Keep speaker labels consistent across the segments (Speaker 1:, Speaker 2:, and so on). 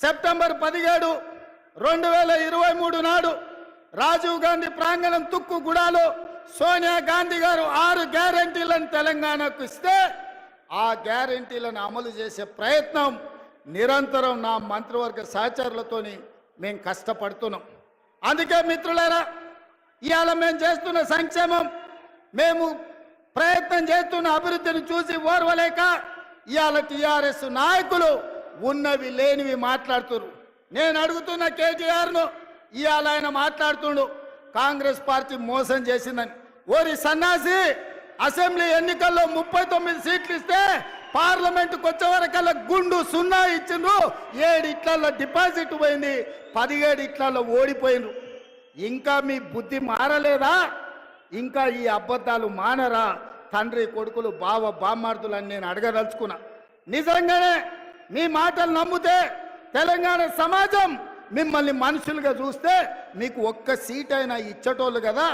Speaker 1: September 17, 2023 నాడు రాజీవ్ గాంధీ ప్రాంగణం తుక్కుగూడలో సోనియా గాంధీ గారు 6 గ్యారెంటీలను తెలంగాణకు ఇస్తే ఆ గ్యారెంటీలను అమలు చేసే ప్రయత్నం నిరంతరం నా మంత్రివర్గ సహచరులతోని మేము కష్టపడుతున్నాం. అందుకే మిత్రులారా, ఇవాళ మేము చేస్తున్న సంక్షేమం, మేము ప్రయత్నం చేస్తున్న అభివృద్ధిని చూసి ఓర్వలేక ఇవాళ టీఆర్ఎస్ నాయకులు ఉన్నవి లేనివి మాట్లాడుతున్నారు. నేను అడుగుతున్న కేటీఆర్ను, ఇవాళ ఆయన మాట్లాడుతుండు కాంగ్రెస్ పార్టీ మోసం చేసిందని. ఓరి సన్నాసి, అసెంబ్లీ ఎన్నికల్లో 39 సీట్లు ఇస్తే పార్లమెంటుకు వచ్చే వరకల్లా గుండు 0 ఇచ్చిండ్రు. 7 ఇట్లలో డిపాజిట్ పోయింది, 17 ఇట్లలో ఓడిపోయిండ్రు. ఇంకా మీ బుద్ధి మారలేదా? ఇంకా ఈ అబద్ధాలు మానరా? తండ్రి కొడుకులు బావ బామ్మార్దులని నేను అడగదలుచుకున్నా. నిజంగానే మీ మాటలు నమ్మితే తెలంగాణ సమాజం మిమ్మల్ని మనుషులుగా చూస్తే మీకు ఒక్క సీట్ అయినా ఇచ్చటోళ్ళు కదా.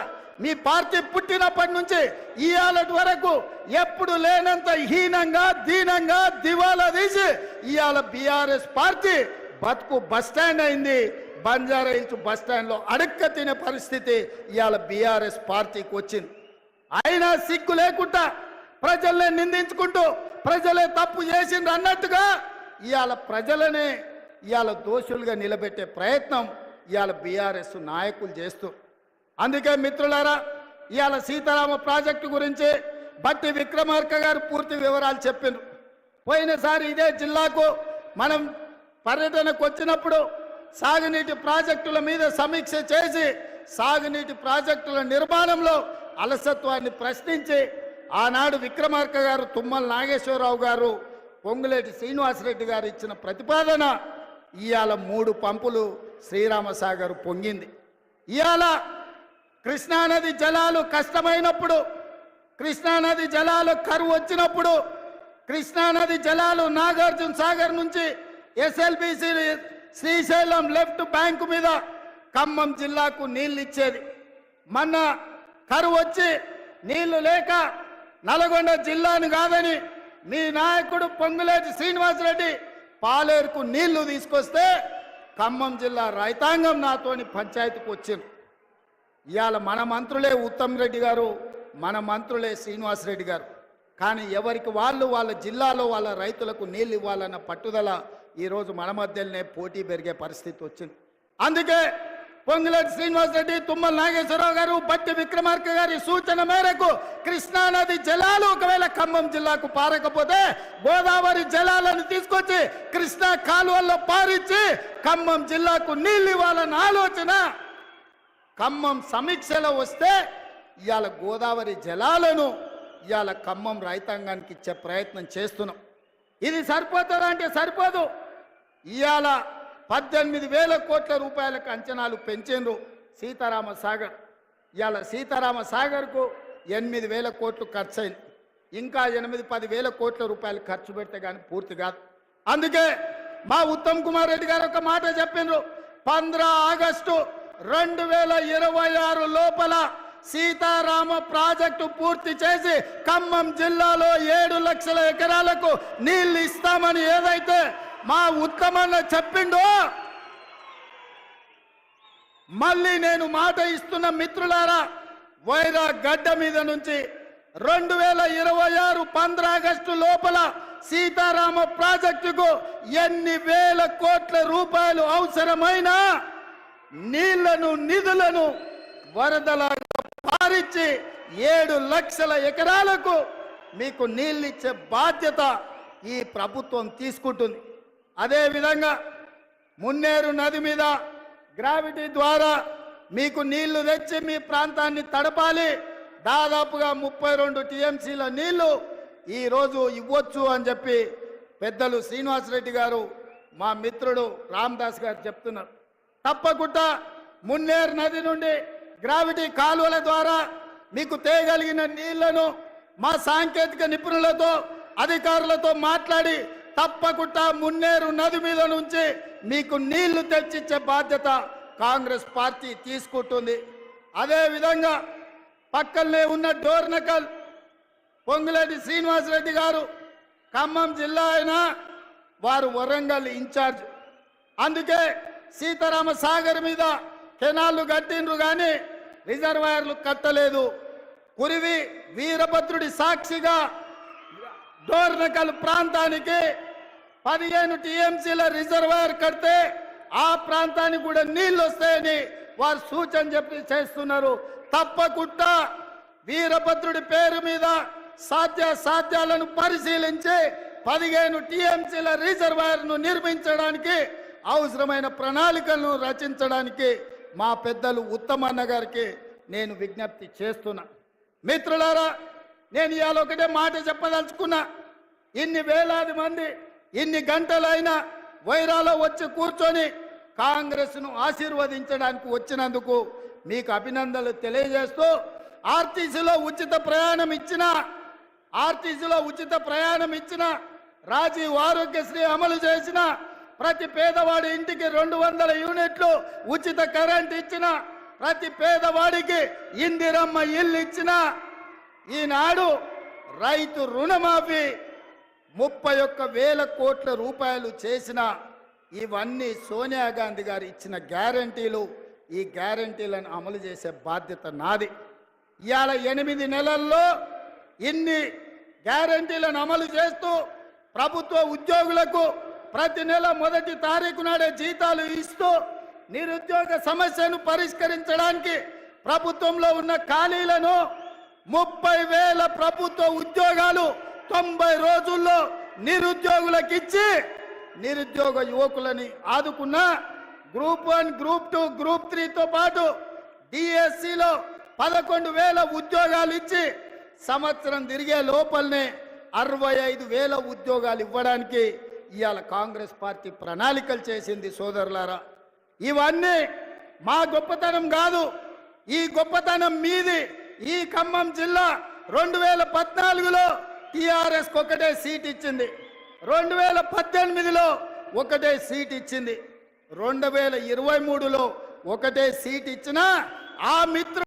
Speaker 1: మీ పార్టీ పుట్టినప్పటి నుంచి ఇవాళ వరకు ఎప్పుడు లేనంత హీనంగా దీనంగా దివాలా తీసి ఇవాళ బీఆర్ఎస్ పార్టీ బతుకు బస్టాండ్ అయింది. బంజారా హిల్స్ బస్టాండ్లో అడక్క తినే పరిస్థితి ఇవాళ బీఆర్ఎస్ పార్టీకి వచ్చింది. అయినా సిగ్గు లేకుండా ప్రజల్ని నిందించుకుంటూ ప్రజలే తప్పు చేసిండ్రు అన్నట్టుగా ఇవాళ ప్రజలనే ఇవాళ దోషులుగా నిలబెట్టే ప్రయత్నం ఇవాళ బీఆర్ఎస్ నాయకులు చేస్తారు. అందుకే మిత్రులారా, ఇవాళ సీతారామ ప్రాజెక్టు గురించి బట్టి విక్రమార్క గారు పూర్తి వివరాలు చెప్పిండ్రు. పోయినసారి ఇదే జిల్లాకు మనం పర్యటనకు వచ్చినప్పుడు సాగునీటి ప్రాజెక్టుల మీద సమీక్ష చేసి సాగునీటి ప్రాజెక్టుల నిర్మాణంలో అలసత్వాన్ని ప్రశ్నించి ఆనాడు విక్రమార్క గారు, తుమ్మల నాగేశ్వరరావు గారు, పొంగులేటి శ్రీనివాసరెడ్డి గారు ఇచ్చిన ప్రతిపాదన ఇవాళ 3 పంపులు శ్రీరామసాగర్ పొంగింది. ఇవాళ కృష్ణానది జలాలు కష్టమైనప్పుడు, కృష్ణానది జలాలు కరువు వచ్చినప్పుడు, కృష్ణానది జలాలు నాగార్జున సాగర్ నుంచి ఎస్ఎల్బిసి శ్రీశైలం లెఫ్ట్ బ్యాంకు మీద ఖమ్మం జిల్లాకు నీళ్ళు ఇచ్చేది. మొన్న కరువు వచ్చి నీళ్లు లేక నల్గొండ జిల్లాను కాదని మీ నాయకుడు పొంగులేటి శ్రీనివాసరెడ్డి పాలేరుకు నీళ్లు తీసుకొస్తే ఖమ్మం జిల్లా రైతాంగం నాతోని పంచాయతీకి వచ్చింది. ఇవాళ మన మంత్రులే ఉత్తమ్ రెడ్డి గారు, మన మంత్రులే శ్రీనివాసరెడ్డి గారు. కానీ ఎవరికి వాళ్ళు వాళ్ళ జిల్లాలో వాళ్ళ రైతులకు నీళ్ళు ఇవ్వాలన్న పట్టుదల ఈరోజు మన మధ్యలోనే పోటీ పెరిగే పరిస్థితి వచ్చింది. అందుకే పొంగులేటి శ్రీనివాసరెడ్డి, తుమ్మల నాగేశ్వరరావు గారు, బట్టి విక్రమార్క గారి సూచన మేరకు కృష్ణానది జలాలు ఒకవేళ ఖమ్మం జిల్లాకు పారకపోతే గోదావరి జలాలను తీసుకొచ్చి కృష్ణా కాలువల్లో పారించి ఖమ్మం జిల్లాకు నీళ్ళు ఇవ్వాలన్న ఆలోచన ఖమ్మం సమీక్షలో వస్తే ఇవాళ గోదావరి జలాలను ఇవాళ ఖమ్మం రైతాంగానికి ఇచ్చే ప్రయత్నం చేస్తున్నాం. ఇది సరిపోతుందా అంటే సరిపోదు. ఇవాళ 18,000 కోట్ల రూపాయలకు అంచనాలు పెంచిండ్రు సీతారామ సాగర్. ఇవాళ సీతారామ సాగర్కు 8,000 కోట్లు ఖర్చు అయింది. ఇంకా 8-10,000 కోట్ల రూపాయలు ఖర్చు పెడితే కానీ పూర్తి కాదు. అందుకే మా ఉత్తమ్ కుమార్ రెడ్డి గారు ఒక మాట చెప్పిండ్రు, 15 ఆగస్టు 2026 లోపల సీతారామ ప్రాజెక్టు పూర్తి చేసి ఖమ్మం జిల్లాలో 7 లక్షల ఎకరాలకు నీళ్లు ఇస్తామని ఏదైతే మా ఉత్తమన్న చెప్పిండో, మళ్ళీ నేను మాట ఇస్తున్న మిత్రులారా, వైరా గడ్డ మీద నుంచి 2026 15 ఆగస్టు లోపల సీతారామ ప్రాజెక్టుకు ఎన్ని వేల కోట్ల రూపాయలు అవసరమైనా నీళ్లను నిధులను వరదలాగా పారించి 7 లక్షల ఎకరాలకు మీకు నీళ్ళిచ్చే బాధ్యత ఈ ప్రభుత్వం తీసుకుంటుంది. అదేవిధంగా మున్నేరు నది మీద గ్రావిటీ ద్వారా మీకు నీళ్లు తెచ్చి మీ ప్రాంతాన్ని తడపాలి. దాదాపుగా 32 టీఎంసీల నీళ్లు ఈరోజు ఇవ్వచ్చు అని చెప్పి పెద్దలు శ్రీనివాసరెడ్డి గారు, మా మిత్రుడు రామదాస్ గారు చెప్తున్నారు. తప్పకుండా మున్నేరు నది నుండి గ్రావిటీ కాలువల ద్వారా మీకు తేగలిగిన నీళ్లను మా సాంకేతిక నిపుణులతో అధికారులతో మాట్లాడి తప్పకుండా మున్నేరు నది మీద నుంచి మీకు నీళ్లు తెచ్చిచ్చే బాధ్యత కాంగ్రెస్ పార్టీ తీసుకుంటుంది. అదేవిధంగా పక్కనే ఉన్న డోర్నకల్ పొంగులేటి శ్రీనివాసరెడ్డి గారు ఖమ్మం జిల్లా అయినా వారు వరంగల్ ఇన్ఛార్జ్. అందుకే సీతారామ సాగర్ మీద కెనాళ్లు కట్టిండ్రు కానీ రిజర్వాయర్లు కట్టలేదు. కురివి వీరభద్రుడి సాక్షిగా డోర్నకల్ ప్రాంతానికి 15 టీఎంసీల రిజర్వాయర్ కడితే ఆ ప్రాంతానికి కూడా నీళ్లు వస్తాయని వారు సూచన చెప్పి చేస్తున్నారు. తప్పకుండా వీరభద్రుడి పేరు మీద సాధ్యాలను పరిశీలించి 15 టీఎంసీల రిజర్వాయర్ను నిర్మించడానికి అవసరమైన ప్రణాళికలను రచించడానికి మా పెద్దలు ఉత్తమన్న గారికి నేను విజ్ఞప్తి చేస్తున్నా. మిత్రులారా, నేను ఇవాళ ఒకటే మాట చెప్పదలుచుకున్నా. ఇన్ని వేలాది మంది ఇన్ని గంటలైనా వైరాలో వచ్చి కూర్చొని కాంగ్రెస్ను ఆశీర్వదించడానికి వచ్చినందుకు మీకు అభినందనలు తెలియజేస్తూ ఆర్టీసీలో ఉచిత ప్రయాణం ఇచ్చిన రాజీవ్ ఆరోగ్యశ్రీ అమలు చేసిన ప్రతి పేదవాడి ఇంటికి 200 యూనిట్లు ఉచిత కరెంట్ ఇచ్చిన ప్రతి పేదవాడికి ఇందిరమ్మ ఇల్లు ఇచ్చిన ఈనాడు రైతు రుణమాఫీ 31,000 కోట్ల రూపాయలు చేసిన ఇవన్నీ సోనియా గాంధీ గారు ఇచ్చిన గ్యారంటీలు. ఈ గ్యారంటీలను అమలు చేసే బాధ్యత నాది. ఇవాళ 8 నెలల్లో ఇన్ని గ్యారంటీలను అమలు చేస్తూ ప్రభుత్వ ఉద్యోగులకు ప్రతి నెల 1వ తారీఖు నాడే జీతాలు ఇస్తూ నిరుద్యోగ సమస్యను పరిష్కరించడానికి ప్రభుత్వంలో ఉన్న ఖాళీలను 30,000 ప్రభుత్వ ఉద్యోగాలు 90 రోజుల్లో నిరుద్యోగులకు ఇచ్చి నిరుద్యోగ యువకులని ఆదుకున్న గ్రూప్ 1, గ్రూప్ 2, గ్రూప్ 3తో పాటు డిఎస్సిలో 11,000 ఉద్యోగాలు ఇచ్చి సంవత్సరం తిరిగే లోపలనే 65,000 ఉద్యోగాలు ఇవ్వడానికి ఇవాళ కాంగ్రెస్ పార్టీ ప్రణాళికలు చేసింది. సోదరులారా, ఇవన్నీ మా గొప్పతనం కాదు, ఈ గొప్పతనం మీది. ఈ ఖమ్మం జిల్లా 2014లో టిఆర్ఎస్ ఒకటే సీట్ ఇచ్చింది, 2018లో ఒకటే సీట్ ఇచ్చింది, 2023లో ఒకటే సీట్ ఇచ్చినా ఆ మిత్రులు